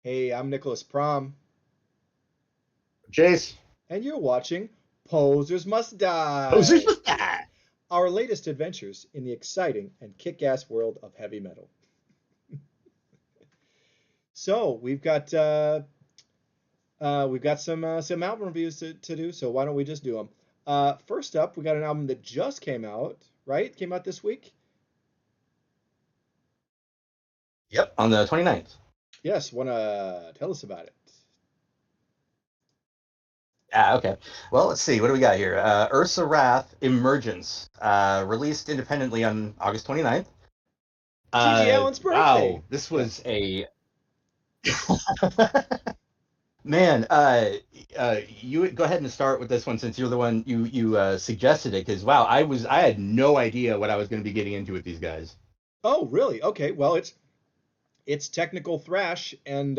Hey, I'm Nicholas Prom, Chase. and you're watching Posers Must Posers Die, with that. our latest adventures in the exciting and kick-ass world of heavy metal. So we've got some album reviews to do. So why don't we just do them? First up, we got an album that just came out, right? Came out this week. Yep, on the 29th. Yes, wanna tell us about it? Okay. Well, let's see. What do we got here? URSAWRATH Emergence, released independently on August 29th. G.G. Allen's birthday. Wow, this Yeah. was a man. You go ahead and start with this one since you're the one you suggested it. Because wow, I had no idea what I was going to be getting into with these guys. Oh, really? Okay. Well, it's technical thrash, and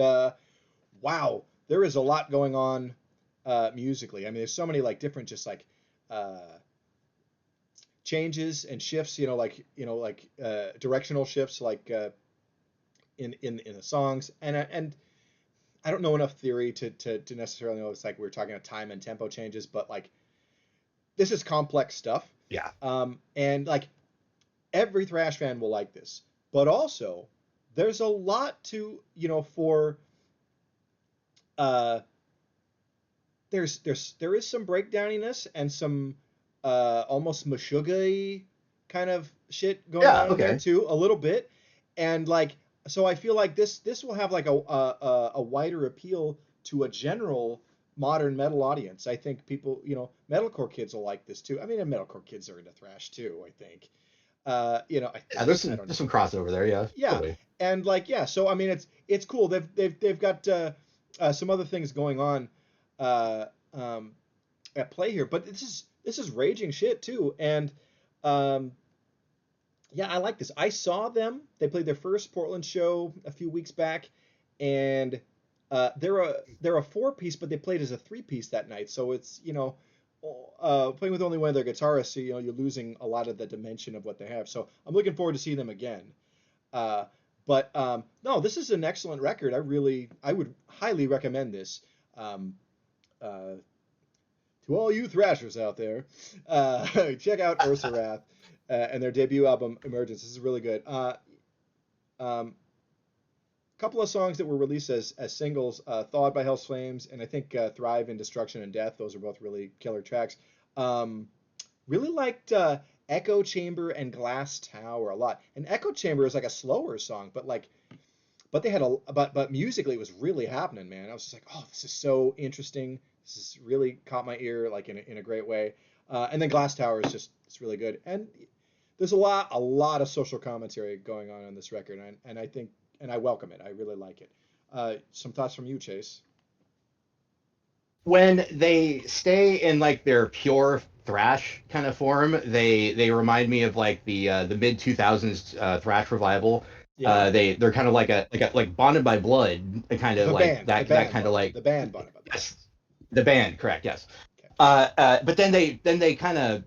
wow, there is a lot going on musically. I mean, there's so many like different just like uh, changes and shifts. Directional shifts, like in the songs. And I don't know enough theory to necessarily know. It's like we're talking about time and tempo changes, but like this is complex stuff. Yeah. And like every thrash fan will like this, but also there's a lot to for uh there is some breakdowniness and some almost Meshuggah kind of shit going Yeah. on in there Okay. too, a little bit, and like so I feel like this will have like a wider appeal to a general modern metal audience. I think people, metalcore kids will like this too. I mean, and metalcore kids are into thrash too, I think. I Yeah. think. There's I some don't there's know. some crossover there. Yeah. Yeah, Totally. and like yeah, so I mean it's cool. They've got some other things going on uh, um, at play here, but this is raging shit too. And um, yeah, I like this. I saw them. They played their first Portland show a few weeks back, and they're a four piece, but they played as a three piece that night. So it's playing with only one of their guitarists, so you're losing a lot of the dimension of what they have. So I'm looking forward to seeing them again. Uh, but no, this is an excellent record. I would highly recommend this uh, to all you thrashers out there. Check out URSAWRATH and their debut album Emergence. This is really good. Um, Couple of songs that were released as singles, Thawed by Hell's Flames, and I think Thrive in Destruction and Death. Those are both really killer tracks. Um, Really liked Echo Chamber and Glass Tower a lot. And Echo Chamber is like a slower song, but they had but musically it was really happening, man. I was just like, oh, this is so interesting. This is really caught my ear like in a great way. And then Glass Tower is just it's really good. And there's a lot of social commentary going on this record, and I think and I welcome it. I really like it. Some thoughts from you, Chase? When they stay in like their pure thrash kind of form, they remind me of like the mid 2000s thrash revival. Yeah, They're kind of like bonded by blood, kind of the like band, the that band kind of bought it. like The band bought it by blood. yes, the band, correct, yes. Okay. But then they kind of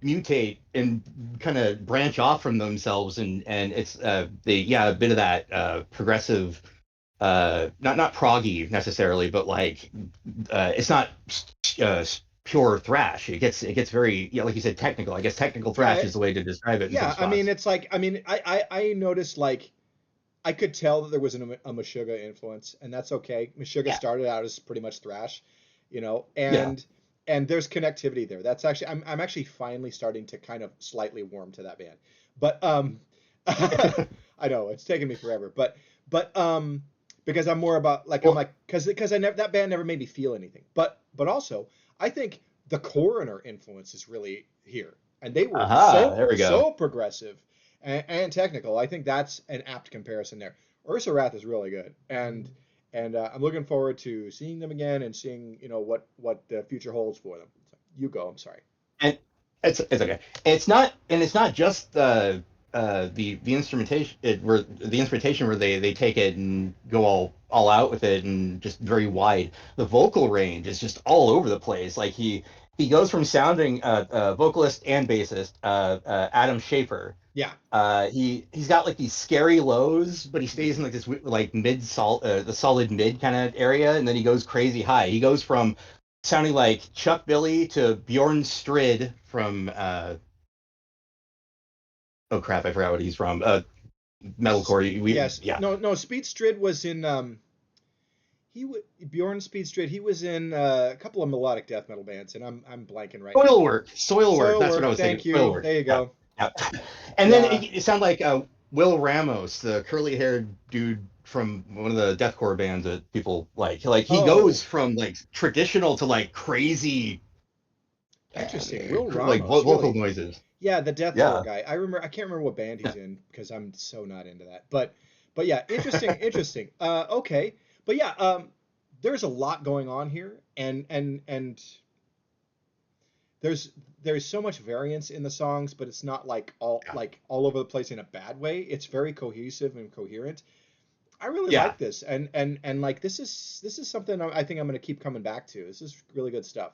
mutate and kind of branch off from themselves, and it's they yeah a bit of that progressive not proggy necessarily, but like it's not uh, pure thrash. It gets very yeah, like you said, technical. I guess technical thrash Yeah, is the way to describe it in some yeah. I mean, spots. it's like I mean, I noticed like I could tell that there was a Meshuggah influence, and that's okay. Meshuggah Yeah, started out as pretty much thrash, yeah. and there's connectivity there. That's actually I'm actually finally starting to kind of slightly warm to that band, but I know it's taken me forever, but because I'm more about like I'm Well, like because I never that band never made me feel anything, but also I think the Coroner influence is really here, and they were aha, so there we go. so progressive and technical. I think that's an apt comparison there. Ursa Wrath is really good, and I'm looking forward to seeing them again and seeing what the future holds for them. So, you go. I'm sorry. And it's okay. It's not just the instrumentation where the instrumentation where they take it and go all out with it and just very wide. The vocal range is just all over the place. Like he goes from sounding vocalist and bassist Adam Schaefer. Yeah. He's got like these scary lows, but he stays in like this like the solid mid kind of area, and then he goes crazy high. He goes from sounding like Chuck Billy to Bjorn Strid from oh crap, I forgot what he's from. Metalcore. Yes. Yeah. No, no, Speed Strid was in Bjorn Speedstrid. He was in a couple of melodic death metal bands, and I'm blanking right now. Soil work. That's what I Soilwork, was thinking. thank Soil you. work. There you Yeah. go. Yeah. And then Yeah. it sounded like Will Ramos, the curly-haired dude from one of the deathcore bands that people like. Like he goes Oh, from like traditional to like crazy, interesting. Will like Ramos, vocal really? noises. Yeah, the deathcore Yeah. guy. I remember. I can't remember what band Yeah. he's in because I'm so not into that. But yeah, interesting, interesting. Okay, but yeah, there's a lot going on here, and there's there's so much variance in the songs, but it's not Yeah. like all over the place in a bad way. It's very cohesive and coherent. I really Yeah. like this, and like this is something I think I'm going to keep coming back to. This is really good stuff.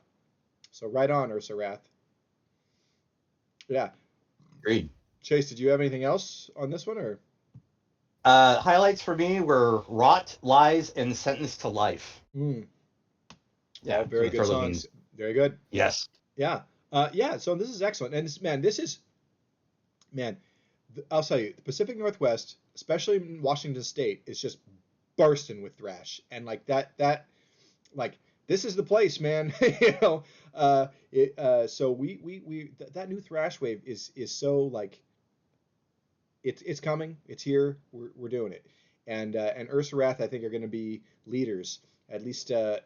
So right on, URSAWRATH. Yeah, Agreed. Chase, did you have anything else on this one or? Highlights for me were Rot, Lies, and Sentenced to Life. Mm, all Yeah. So I'm very gonna good throw those in. songs. Very good. Yes. Yeah. Yeah. So this is excellent, and this is man. I'll tell you, the Pacific Northwest, especially in Washington State, is just bursting with thrash, and like like this is the place, man. you know, so that new thrash wave is so like it's coming, it's here, we're doing it, and URSAWRATH I think are going to be leaders at least in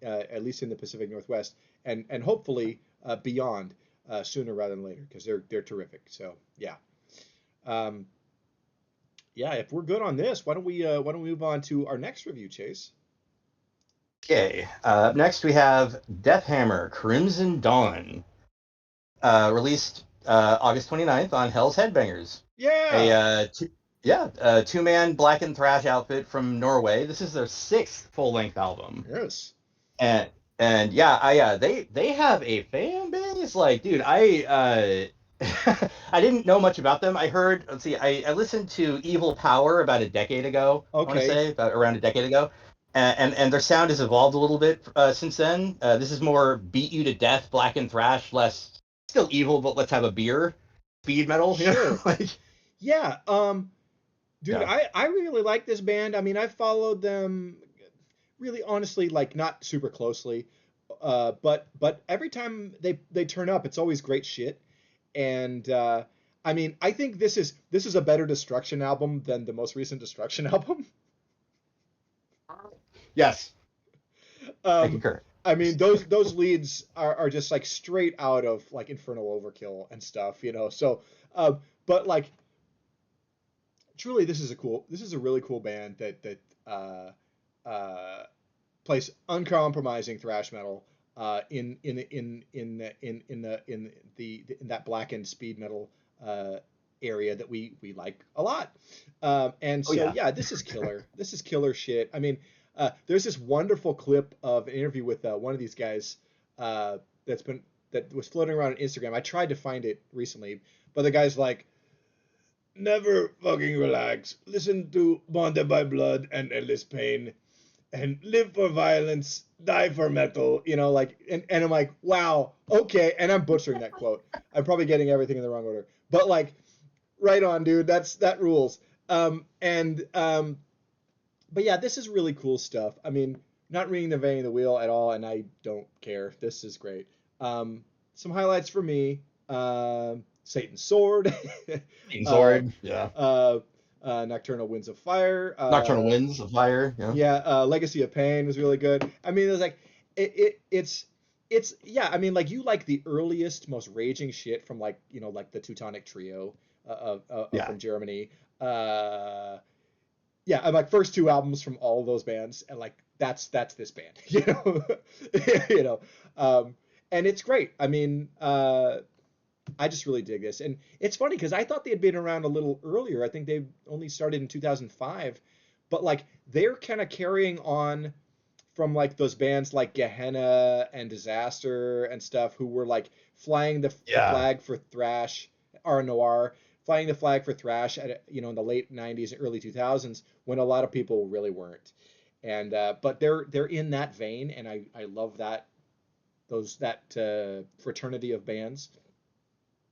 the Pacific Northwest, and hopefully beyond sooner rather than later because they're terrific. So yeah, um, yeah. If we're good on this, why don't we move on to our next review, Chase? Okay. Up next we have Deathhammer, Crimson Dawn. Released August 29th on Hell's Headbangers. A Yeah. two-man black and thrash outfit from Norway. This is their sixth full-length album, Yes. and yeah, they have a fan base. Like, dude, I didn't know much about them. I heard, let's see, I listened to Evil Power about a decade ago. I want to Okay. say about around a decade ago, and their sound has evolved a little bit since then. This is more beat you to death, black and thrash, less still evil, but let's have a beer, speed metal. Sure. Like Yeah. Dude, yeah, I really like this band. I mean, I followed them really honestly like not super closely. But every time they turn up, it's always great shit. And I mean, I think this is a better Destruction album than the most recent Destruction album. yes, I Um, concur. I mean, those leads are just like straight out of like Infernal Overkill and stuff, you know. So, but like truly, this is a really cool band that plays uncompromising thrash metal in that blackened speed metal uh, area that we like a lot. And Oh so yeah, yeah, this is killer. This is killer shit. I mean, there's this wonderful clip of an interview with one of these guys uh, that's been that was floating around on Instagram. I tried to find it recently, but the guy's like, never fucking relax. Listen to Bonded by Blood and Endless Pain and live for violence, die for metal, you know, like, and I'm like, wow, okay. And I'm butchering that quote. I'm probably getting everything in the wrong order, but like, right on, dude. That rules. But yeah, this is really cool stuff. I mean, not reinventing the wheel at all, and I don't care. This is great. Some highlights for me: Satan's Sword, uh, Sword. Yeah, uh, Nocturnal Winds of Fire, Nocturnal Winds of Fire. Yeah, yeah, Legacy of Pain was really good. I mean, it was like it's yeah. I mean, like you like the earliest, most raging shit from like you know like the Teutonic Trio yeah. from Germany. Uh, yeah, and like first two albums from all of those bands, and like that's this band, you know, you know, and it's great. I mean, I just really dig this, and it's funny because I thought they had been around a little earlier. I think they only started in 2005, but like they're kind of carrying on from like those bands like Gehenna and Disaster and stuff who were like flying the Yeah. flag for thrash R noir flying the flag for thrash at, in the late 90s and early 2000s when a lot of people really weren't. And but they're in that vein, and I love that fraternity of bands.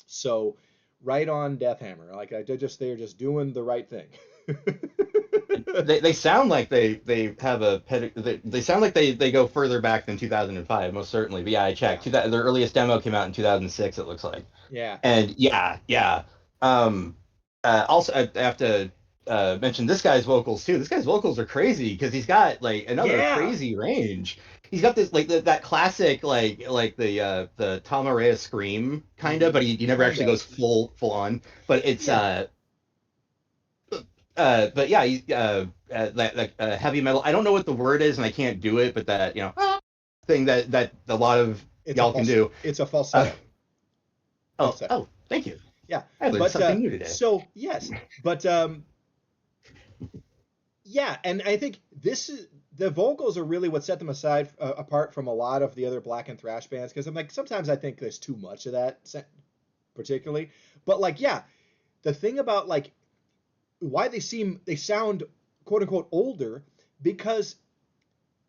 So right on Deathhammer. Like they're just doing the right thing. They sound like they have a they sound like they go further back than 2005, most certainly. But yeah, I Yeah. checked. Their earliest demo came out in 2006, it looks like. Yeah. And yeah. Um, Also, I have to mention this guy's vocals too. This guy's vocals are crazy because he's got like another Yeah. crazy range. He's got this like that classic like the Tom Araya scream kind of, Hmm. but he never Kind actually of. goes full on. But it's Yeah. but yeah, that heavy metal. I don't know what the word is, and I can't do it, but that thing that a lot of It's a y'all can false. do. It's a Uh, falsetto. Falsetto. oh, thank you. Yeah. I learned But something new today. so yes. But yeah, and I think this is the vocals are really what set them aside apart from a lot of the other black and thrash bands because I'm like sometimes I think there's too much of that particularly. But like yeah, the thing about like why they sound quote unquote older because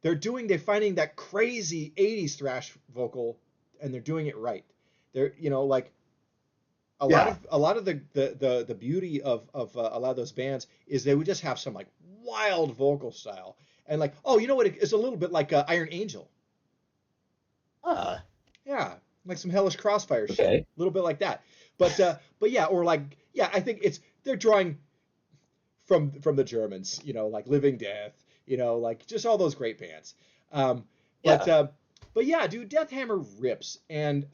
they're finding that crazy 80s thrash vocal and they're doing it right. They're like Yeah. a lot of the beauty of a lot of those bands is they would just have some like wild vocal style and like oh you know what it's a little bit like Iron Angel. Ah, Yeah, like some hellish crossfire shit, okay. a little bit like that. But yeah, or like yeah, I think it's they're drawing from the Germans, like Living Death, like just all those great bands. Um, but Yeah. uh, but yeah, dude, Deathhammer rips. And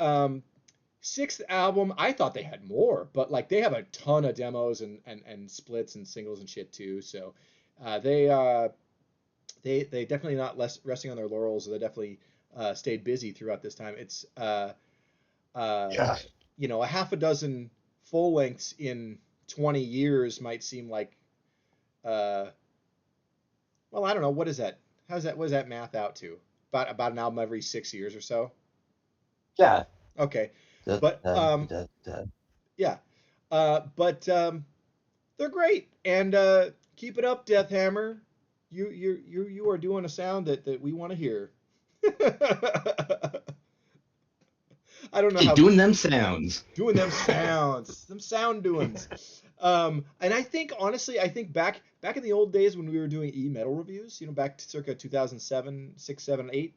sixth album, I thought they had more, but like they have a ton of demos and splits and singles and shit too. So they definitely not less resting on their laurels. They definitely stayed busy throughout this time. It's uh, Yeah. a half a dozen full lengths in 20 years might seem like uh, well, I don't know. What is that? What does that math out to? About an album every 6 years or so. Yeah. Okay, Da, but da, da, da. yeah, but they're great, and keep it up, Deathhammer. You are doing a sound that we want to hear. I don't know Keep how doing them sounds. doing them sounds, them sound doings. And I think honestly, I think back in the old days when we were doing e-metal reviews, back to circa 2007, 6, 7, 8,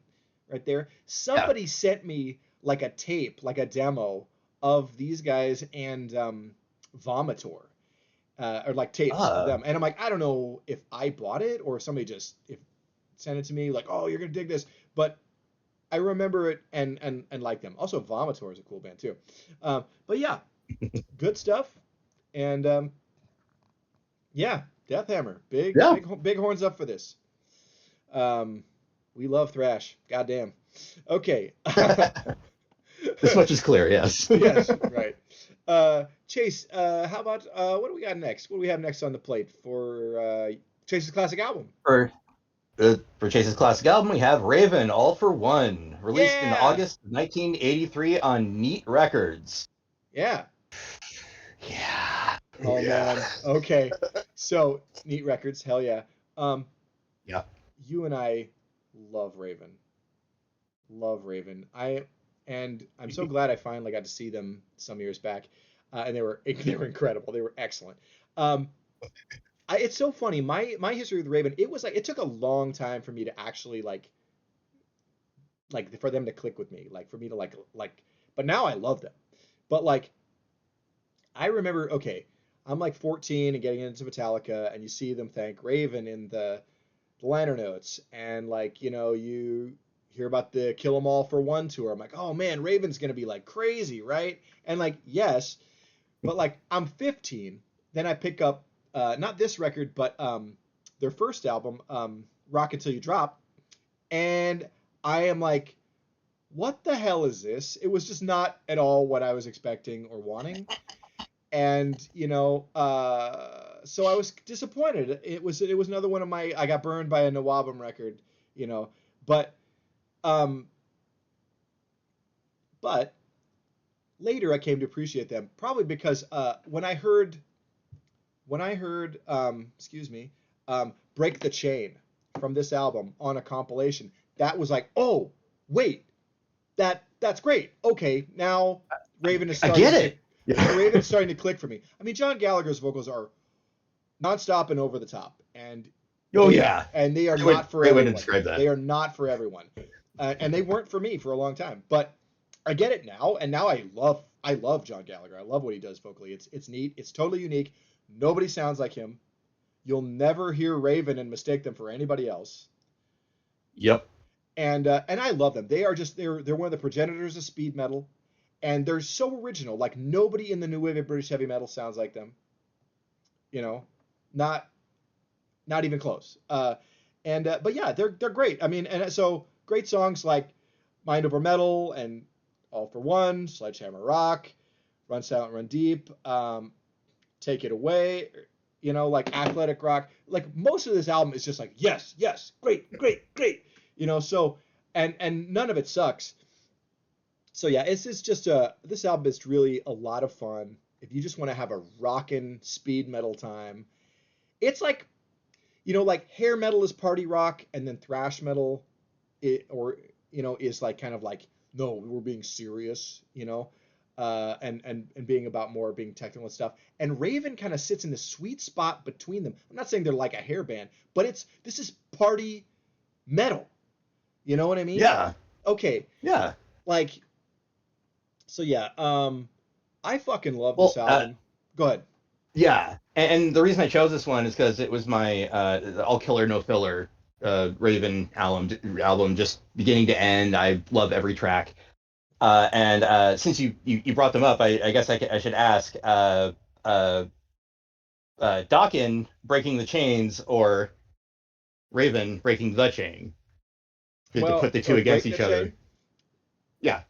right there, Yeah. somebody sent me like a tape, like a demo of these guys and Vomitor, or like tapes of Ah. them. And I'm like, I don't know if I bought it or if somebody just if sent it to me, like, oh, you're gonna dig this, but I remember it and like them. Also, Vomitor is a cool band too. But yeah, good stuff. And yeah, Deathhammer, Yeah. big horns up for this. Um, we love thrash. Goddamn. Okay. This much is clear, yes. Yes, right. Chase, how about what do we got next? What do we have next on the plate for Chase's classic album? For Chase's classic album, we have Raven, All for One, released in Yeah, August 1983 on Neat Records. yeah. Yeah. Oh Yeah. man. Okay. So Neat Records, hell yeah. Um, Yeah. you and I love Raven. Love Raven. I'm so glad I finally got to see them some years back, and they were incredible. They were excellent. Um, it's so funny. My history with Raven, it was like it took a long time for me to actually like for them to click with me, like for me to like. But now I love them. But like I remember, okay, I'm like 14 and getting into Metallica, and you see them thank Raven in the liner notes, and like you hear about the Kill 'Em All for One tour. I'm like, oh man, Raven's gonna be like crazy, right? And like yes, but like I'm 15, then I pick up not this record, but their first album, Rock Until You Drop, and I am like, what the hell is this? It was just not at all what I was expecting or wanting. And so I was disappointed. It was another one of my I got burned by a Nawabum record, you know. But um but later I came to appreciate them, probably because when I heard excuse me, Break the Chain from this album on a compilation, that was like, oh wait, that's great. Okay, now Raven is I get starting to it. Yeah. Raven's starting to click for me. I mean, John Gallagher's vocals are nonstop and over the top, Oh yeah. and they are Great way, not for great way to everyone. describe that. They are not for everyone, and they weren't for me for a long time. But I get it now, and now I love John Gallagher. I love what he does vocally. It's neat. It's totally unique. Nobody sounds like him. You'll never hear Raven and mistake them for anybody else. Yep. And I love them. They are just they're one of the progenitors of speed metal, and they're so original. Like nobody in the new wave of British heavy metal sounds like them. You know, not not even close. But yeah, they're great. I mean, and so great songs like Mind Over Metal and All for One, Sledgehammer Rock, Run Silent, Run Deep, Take It Away. You know, like Athletic Rock. Like most of this album is just like yes, yes, great, great, great. You know, so and none of it sucks. So yeah, it's just this album is really a lot of fun. If you just want to have a rockin' speed metal time, it's like like hair metal is party rock, and then thrash metal, or is like kind of like no, we're being serious, and being about more being technical and stuff. And Raven kind of sits in the sweet spot between them. I'm not saying they're like a hair band, but this is party metal. You know what I mean? Yeah. Okay, Yeah. like so yeah. I fucking love this Well, album. Go ahead. yeah, and the reason I chose this one is because it was my all killer no filler Raven album, just beginning to end. I love every track. And since you brought them up, I guess I should ask, uh, Dokken breaking the chains or Raven breaking the chain, to put Well, the two like against breaking the each other. chain. Yeah,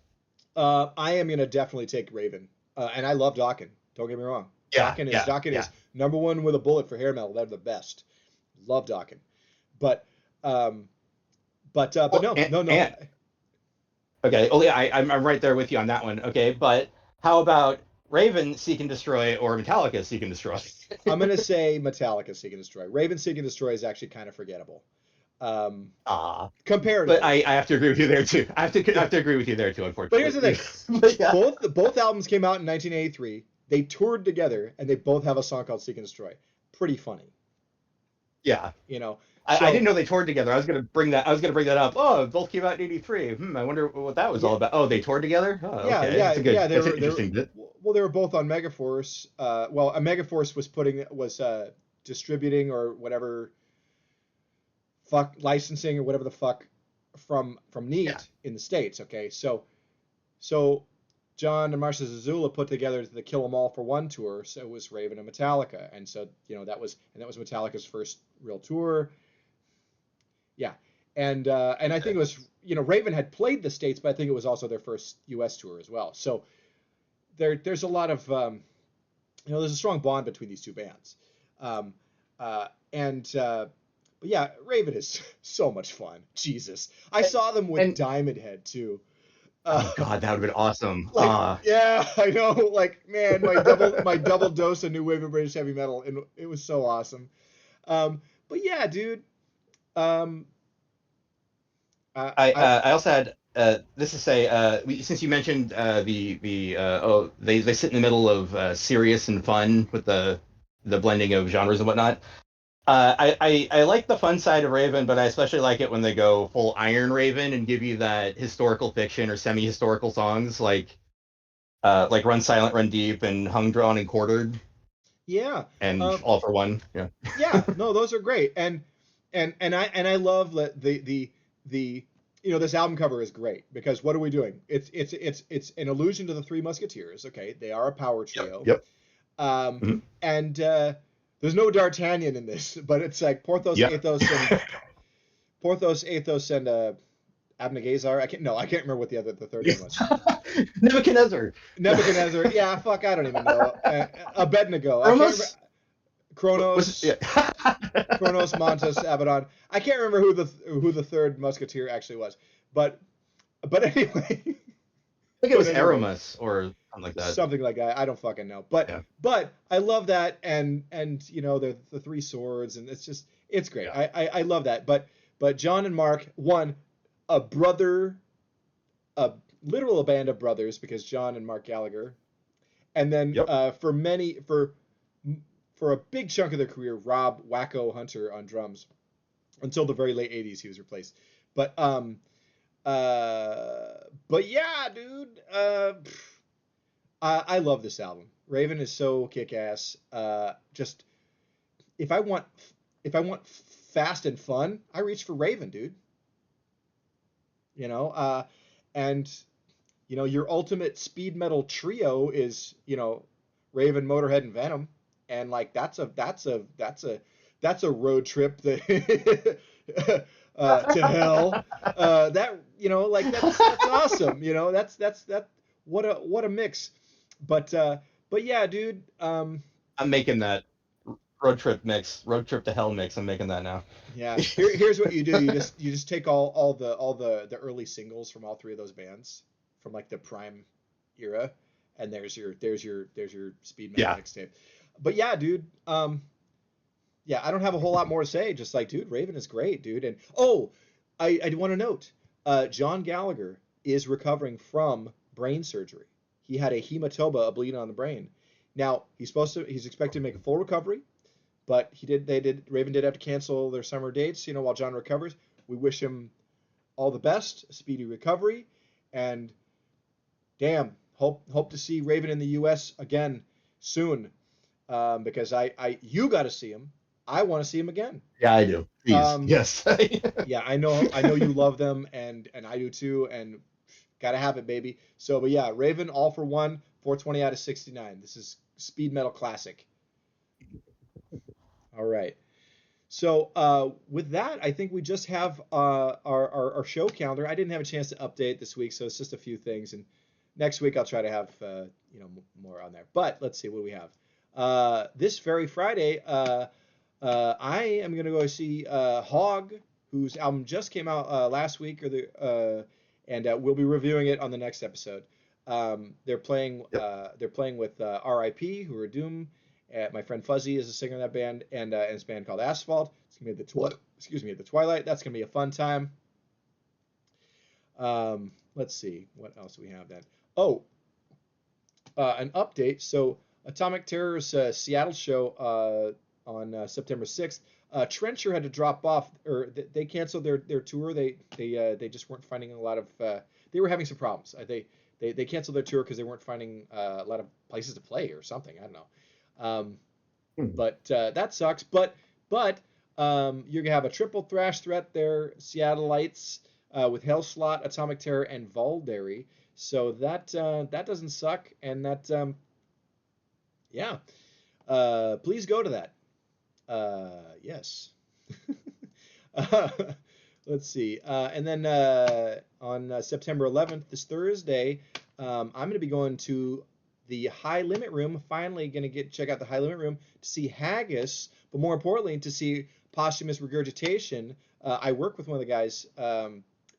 I am gonna definitely take Raven, and I love Dokken. Don't get me wrong. yeah, yeah, Dokken yeah. is number one with a bullet for hair metal. They're the best. Love Dokken, but but Well, no, no, no. and okay. Oh yeah, I'm right there with you on that one. Okay, but how about Raven Seek and Destroy or Metallica Seek and Destroy? I'm gonna say Metallica Seek and Destroy. Raven Seek and Destroy is actually kind of forgettable, Ah, but comparatively. I have to agree with you there too. I Yeah, have to agree with you there too, but here's the unfortunately. thing: But yeah, both albums came out in 1983. They toured together, and they both have a song called Seek and Destroy. Pretty funny, yeah. you know. I didn't So know they toured together. I was gonna bring that. I was gonna bring that up. Oh, both came out in '83. I wonder what that was all yeah, about. Oh, they toured together. Oh, yeah, okay. yeah, That's a yeah. good. That's an interesting bit. Well, they were both on Megaforce. Well, a Megaforce was distributing or whatever fuck licensing or whatever the fuck from Yeah. Neat in the States. Okay, so John and Marcia Zazula put together the Kill 'Em All for One tour. So it was Raven and Metallica, and so that was Metallica's first real tour. Yeah, and I think it was Raven had played the States, but I think it was also their first U.S. tour as well. So there's a lot of there's a strong bond between these two bands, um, and but yeah, Raven is so much fun. Jesus, I saw them with And Diamond Head too. Uh, oh god, that would have been awesome. like yeah, I know. Like man, my double dose of new wave of British heavy metal, and it was so awesome. But yeah, dude. Um, I I also had this to say, since you mentioned they sit in the middle of serious and fun with the blending of genres and whatnot. I like the fun side of Raven, but I especially like it when they go full Iron Raven and give you that historical fiction or semi-historical songs like Run Silent, Run Deep, and Hung, Drawn, and Quartered, yeah. and Um, All for One. Yeah. yeah. No, those are great, and I love the this album cover is great because what are we doing? It's an allusion to the Three Musketeers. Okay, they are a power Yep. trio. Yep. Um, Mhm. and there's no D'Artagnan in this, but it's like Yep. Porthos, Athos, and Abnegazar. I can't remember what the third one was. Nebuchadnezzar. Nebuchadnezzar. Yeah, fuck, I don't even know. Abednego. I can't remember. Ramos was Kronos, yeah. Kronos, Montes, Abaddon. I can't remember who the third musketeer actually was, but anyway, think it But was anyway, Aramis or something like that. something like that. I don't fucking know. But Yeah, I love that, and you know the three swords, and it's great. yeah, I love that. But John and Mark, one, a brother, a literal band of brothers, because John and Mark Gallagher, and then yep. for a big chunk of their career, Rob Wacko Hunter on drums until the very late '80s. He was replaced. But but yeah, dude. I love this album. Raven is so kick-ass. Just if I want if I want fast and fun, I reach for Raven, dude. You know, and you know your ultimate speed metal trio is Raven, Motorhead, and Venom, and like that's a road trip that to hell. That like that's awesome. That what a mix. But yeah, dude. I'm making that road trip to hell mix. I'm making that now. Yeah. Here's what you do. You just take all the early singles from all three of those bands from like the prime era, and there's your speed metal Yeah, mixtape. But yeah, dude. Yeah, I don't have a whole lot more to say. Just like, dude, Raven is great, dude. And oh, I want to note, John Gallagher is recovering from brain surgery. He had a hematoma, a bleed on the brain. Now he's expected to make a full recovery, but Raven did have to cancel their summer dates, while John recovers. We wish him all the best, a speedy recovery, and damn, hope to see Raven in the U.S. again soon, because you got to see him. I want to see him again. yeah, I do. Please, Um, yes. yeah, I know you love them, and I do too, and gotta have it, baby. So, but yeah, Raven, all for one, 420 out of 69. This is speed metal classic. All right. So with that, I think we just have our show calendar. I didn't have a chance to update this week, so it's just a few things. And next week I'll try to have more on there. But let's see what do we have. This very Friday, I am gonna go see Hog, whose album just came out last week, and we'll be reviewing it on the next episode. They're playing Yep. they're playing with R.I.P., who are Doom. My friend Fuzzy is a singer in that band, and it's a band called Asphalt. It's gonna be at the Twilight. That's gonna be a fun time. Let's see what else we have then. Oh, an update. So Atomic Terror's Seattle show on September 6th. Trencher had to drop off, or they canceled their tour. They just weren't finding a lot of. They were having some problems. They canceled their tour because they weren't finding a lot of places to play or something. I don't know. Hmm. But that sucks. But you're gonna have a triple thrash threat there, Seattleites, with Hellslot, Atomic Terror, and Voldary. So that doesn't suck, and that yeah. Please go to that. Yes. uh, let's see. And then on September 11th, this Thursday, I'm going to be going to the High Limit Room. Finally, going to check out the High Limit Room to see Haggis, but more importantly, to see Posthumous Regurgitation. I work with one of the guys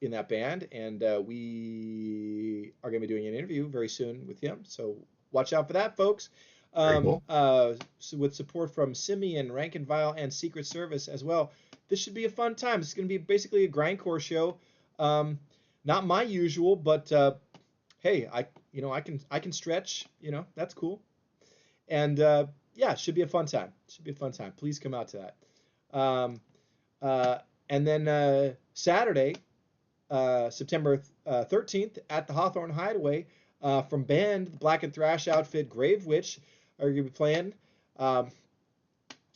in that band, and we are going to be doing an interview very soon with him. So watch out for that, folks. Very cool. So with support from Simeon, Rank and Vile, and Secret Service as well. This should be a fun time. It's going to be basically a grindcore show. Not my usual, but hey, I can stretch. That's cool. And yeah, it should be a fun time. Should be a fun time. Please come out to that. And then Saturday, September 13th, at the Hawthorne Hideaway, from band the Black and Thrash outfit Grave Witch are going to be playing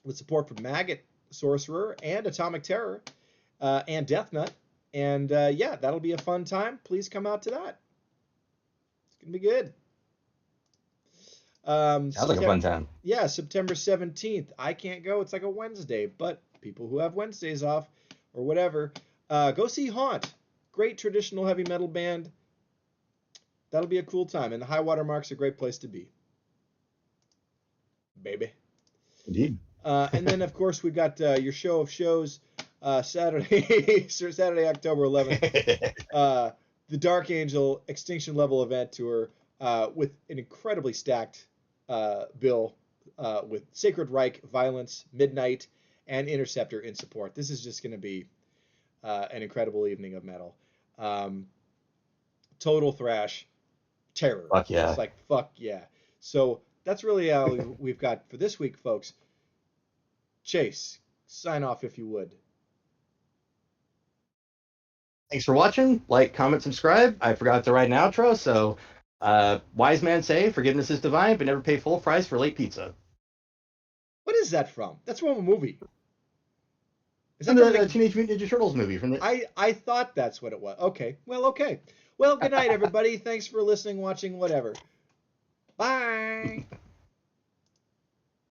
with support from Maggot, Sorcerer, and Atomic Terror, and Death Nut. And yeah, that'll be a fun time. Please come out to that. It's going to be good. Sounds like a fun time. Yeah, September 17th. I can't go. It's like a Wednesday, but people who have Wednesdays off or whatever, go see Haunt. Great traditional heavy metal band. That'll be a cool time. And the High Water Mark's a great place to be. Baby. Indeed. And then, of course, we've got your show of shows Saturday, Saturday, October 11th. the Dark Angel Extinction Level Event Tour with an incredibly stacked bill with Sacred Reich, Violence, Midnight, and Interceptor in support. This is just going to be an incredible evening of metal. Total thrash, terror. Fuck yeah. It's like, fuck yeah. So that's really all we've got for this week, folks. Chase, sign off if you would. Thanks for watching. Like, comment, subscribe. I forgot to write an outro, so wise man say, forgiveness is divine, but never pay full price for late pizza. What is that from? That's from a movie. Is that the Teenage Mutant Ninja Turtles movie? From the... I thought that's what it was. Okay. Well, good night, everybody. Thanks for listening, watching, whatever. Bye.